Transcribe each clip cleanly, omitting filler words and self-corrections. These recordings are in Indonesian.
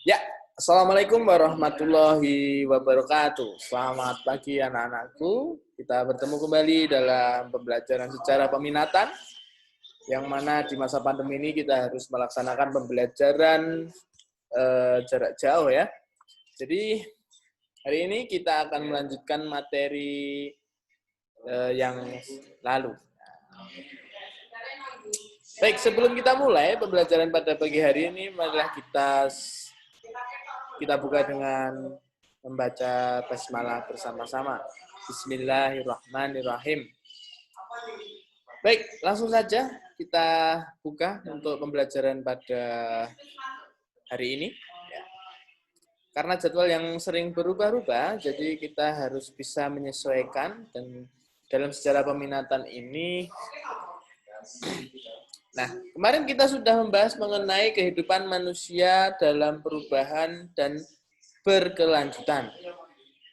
Ya, Assalamualaikum warahmatullahi wabarakatuh. Selamat pagi anak-anakku. Kita bertemu kembali dalam pembelajaran secara peminatan, yang mana di masa pandemi ini kita harus melaksanakan pembelajaran jarak jauh ya. Jadi hari ini kita akan melanjutkan materi yang lalu. Baik, sebelum kita mulai pembelajaran pada pagi hari ini, marilah kita buka dengan membaca basmalah bersama-sama. Bismillahirrahmanirrahim. Baik, langsung saja kita buka untuk pembelajaran pada hari ini. Karena jadwal yang sering berubah-ubah, jadi kita harus bisa menyesuaikan, dan dalam sejarah peminatan ini, nah, kemarin kita sudah membahas mengenai kehidupan manusia dalam perubahan dan berkelanjutan.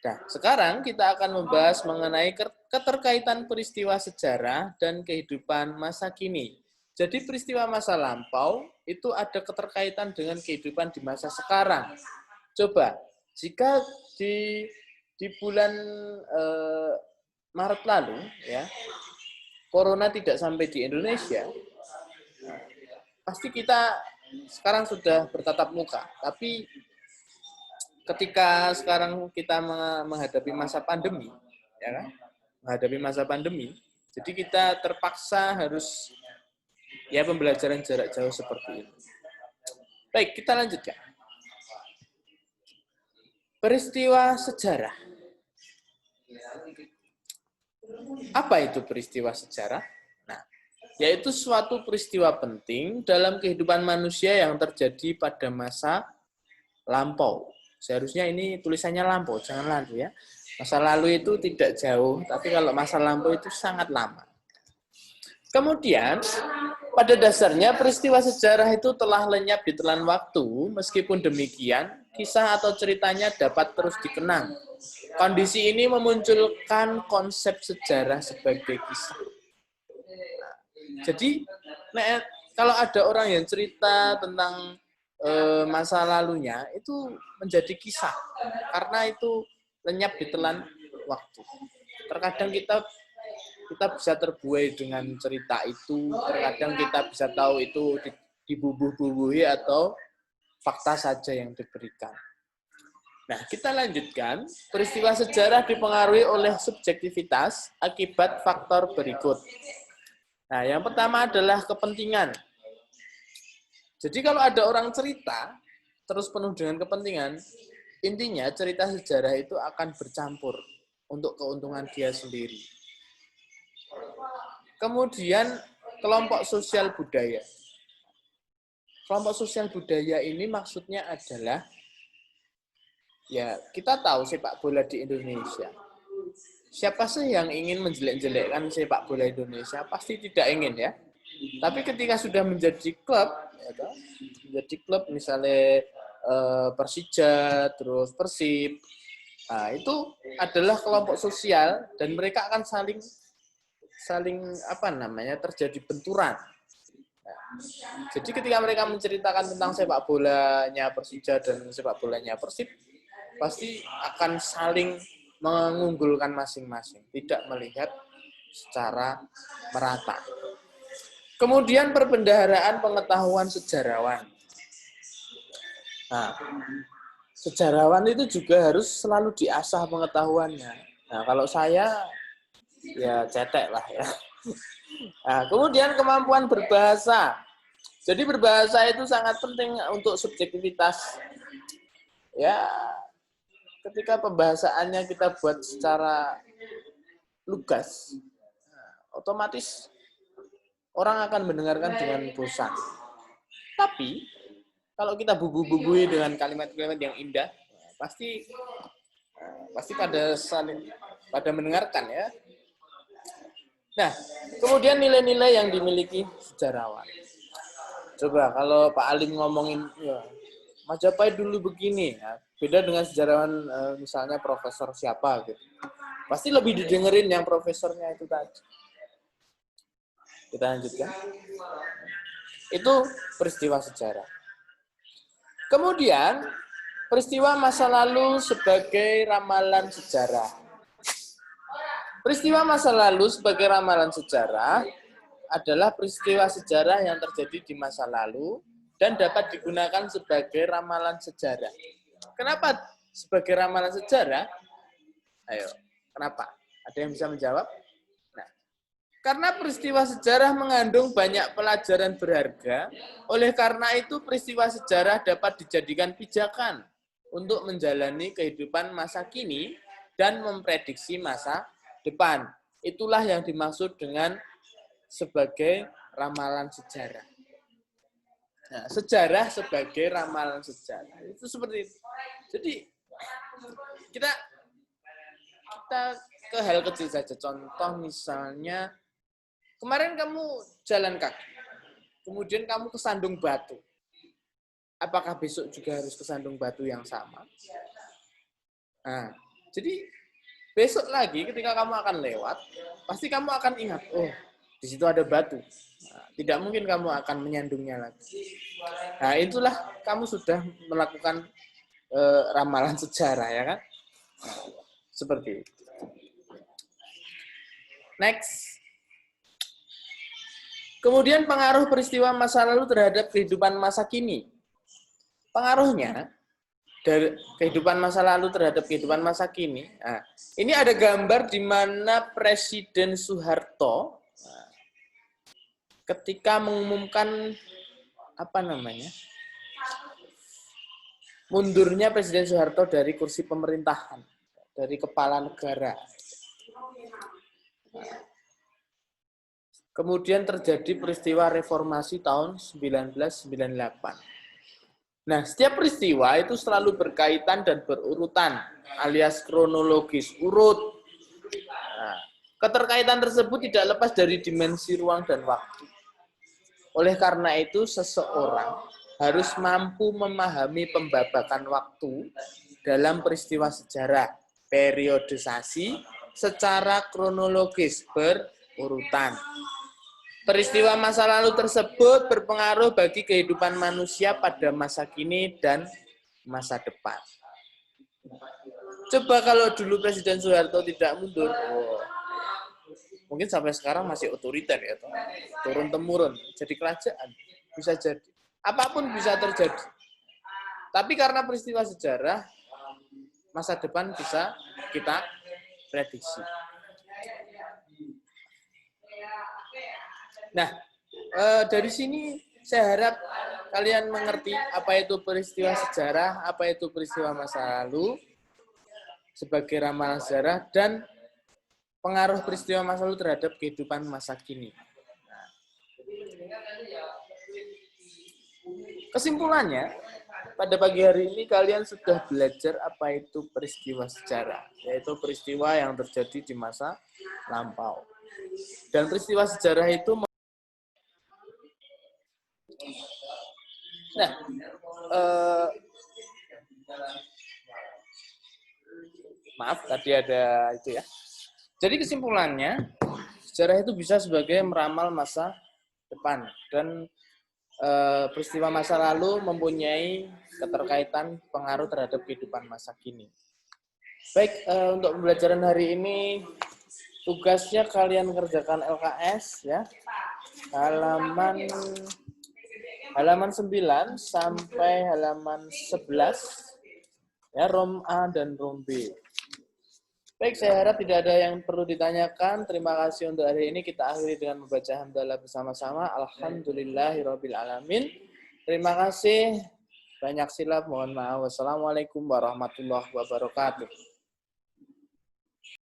Nah, sekarang kita akan membahas mengenai keterkaitan peristiwa sejarah dan kehidupan masa kini. Jadi peristiwa masa lampau itu ada keterkaitan dengan kehidupan di masa sekarang. Coba, jika di bulan Maret lalu, ya, corona tidak sampai di Indonesia, pasti kita sekarang sudah bertatap muka. Tapi ketika sekarang kita menghadapi masa pandemi, ya kan? Menghadapi masa pandemi, jadi kita terpaksa harus ya pembelajaran jarak jauh seperti itu. Baik, kita lanjutkan. Peristiwa sejarah. Apa itu peristiwa sejarah? Nah, yaitu suatu peristiwa penting dalam kehidupan manusia yang terjadi pada masa lampau. Seharusnya ini tulisannya lampau, jangan lalu ya. Masa lalu itu tidak jauh, tapi kalau masa lampau itu sangat lama. Kemudian, pada dasarnya peristiwa sejarah itu telah lenyap di telan waktu, meskipun demikian, kisah atau ceritanya dapat terus dikenang. Kondisi ini memunculkan konsep sejarah sebagai kisah. Jadi, kalau ada orang yang cerita tentang masa lalunya, itu menjadi kisah, karena itu lenyap di telan waktu. Terkadang kita bisa terbuai dengan cerita itu, terkadang kita bisa tahu itu dibubuh-bubuhi atau fakta saja yang diberikan. Nah, kita lanjutkan. Peristiwa sejarah dipengaruhi oleh subjektivitas akibat faktor berikut. Nah, yang pertama adalah kepentingan. Jadi kalau ada orang cerita terus penuh dengan kepentingan, intinya cerita sejarah itu akan bercampur untuk keuntungan dia sendiri. Kemudian kelompok sosial budaya. Kelompok sosial budaya ini maksudnya adalah, ya kita tahu sepak bola di Indonesia. Siapa sih yang ingin menjelek-jelekkan sepak bola Indonesia? Pasti tidak ingin ya. Tapi ketika sudah menjadi klub, misalnya Persija, terus Persib, nah itu adalah kelompok sosial dan mereka akan saling terjadi benturan. Nah, jadi ketika mereka menceritakan tentang sepak bolanya Persija dan sepak bolanya Persib, pasti akan saling mengunggulkan masing-masing, tidak melihat secara merata. Kemudian perbendaharaan pengetahuan sejarawan. Nah, sejarawan itu juga harus selalu diasah pengetahuannya. Nah, kalau saya ya cetek lah ya. Nah, kemudian kemampuan berbahasa. Jadi berbahasa itu sangat penting untuk subjektivitas. Ya, ketika pembahasaannya kita buat secara lugas, otomatis orang akan mendengarkan dengan bosan. Tapi kalau kita bubu-bubui dengan kalimat-kalimat yang indah, pasti pada mendengarkan ya. Nah, kemudian nilai-nilai yang dimiliki sejarawan. Coba kalau Pak Alim ngomongin, ya, Majapahit dulu begini, ya, beda dengan sejarawan misalnya profesor siapa gitu. Pasti lebih didengerin yang profesornya itu tadi. Kita lanjutkan. Itu peristiwa sejarah. Kemudian peristiwa masa lalu sebagai ramalan sejarah. Peristiwa masa lalu sebagai ramalan sejarah adalah peristiwa sejarah yang terjadi di masa lalu dan dapat digunakan sebagai ramalan sejarah. Kenapa sebagai ramalan sejarah? Ayo, kenapa? Ada yang bisa menjawab? Nah, karena peristiwa sejarah mengandung banyak pelajaran berharga, oleh karena itu peristiwa sejarah dapat dijadikan pijakan untuk menjalani kehidupan masa kini dan memprediksi masa depan. Itulah yang dimaksud dengan sebagai ramalan sejarah. Nah, sejarah sebagai ramalan sejarah. Itu seperti itu. Jadi, kita ke hal kecil saja. Contoh misalnya, kemarin kamu jalan kaki, kemudian kamu kesandung batu. Apakah besok juga harus kesandung batu yang sama? Nah, jadi besok lagi ketika kamu akan lewat, pasti kamu akan ingat, oh, di situ ada batu. Nah, tidak mungkin kamu akan menyandungnya lagi. Nah, itulah kamu sudah melakukan ramalan sejarah, ya kan? Nah, seperti itu. Next. Kemudian pengaruh peristiwa masa lalu terhadap kehidupan masa kini. Pengaruhnya dari kehidupan masa lalu terhadap kehidupan masa kini. Nah, ini ada gambar di mana Presiden Soeharto ketika mengumumkan mundurnya Presiden Soeharto dari kursi pemerintahan, dari kepala negara. Kemudian terjadi peristiwa reformasi tahun 1998. Nah, setiap peristiwa itu selalu berkaitan dan berurutan, alias kronologis, urut. Nah, keterkaitan tersebut tidak lepas dari dimensi ruang dan waktu. Oleh karena itu, seseorang harus mampu memahami pembabakan waktu dalam peristiwa sejarah, periodisasi secara kronologis berurutan. Peristiwa masa lalu tersebut berpengaruh bagi kehidupan manusia pada masa kini dan masa depan. Coba kalau dulu Presiden Soeharto tidak mundur, mungkin sampai sekarang masih otoriter ya, turun-temurun, jadi kerajaan, bisa jadi. Apapun bisa terjadi. Tapi karena peristiwa sejarah, masa depan bisa kita prediksi. Nah, dari sini saya harap kalian mengerti apa itu peristiwa sejarah, apa itu peristiwa masa lalu sebagai ramalan sejarah, dan pengaruh peristiwa masa lalu terhadap kehidupan masa kini. Nah, kesimpulannya, pada pagi hari ini kalian sudah belajar apa itu peristiwa sejarah, yaitu peristiwa yang terjadi di masa lampau. Dan peristiwa sejarah itu maaf tadi ada itu ya. Jadi kesimpulannya, sejarah itu bisa sebagai meramal masa depan dan peristiwa masa lalu mempunyai keterkaitan pengaruh terhadap kehidupan masa kini. Baik, untuk pembelajaran hari ini tugasnya kalian kerjakan LKS ya. Halaman 9 sampai halaman 11 ya, rom A dan rom B. Baik, saya harap tidak ada yang perlu ditanyakan. Terima kasih untuk hari ini. Kita akhiri dengan membaca hamdalah bersama-sama. Alhamdulillahirabbil alamin. Terima kasih. Banyak silap, mohon maaf. Wassalamualaikum warahmatullahi wabarakatuh.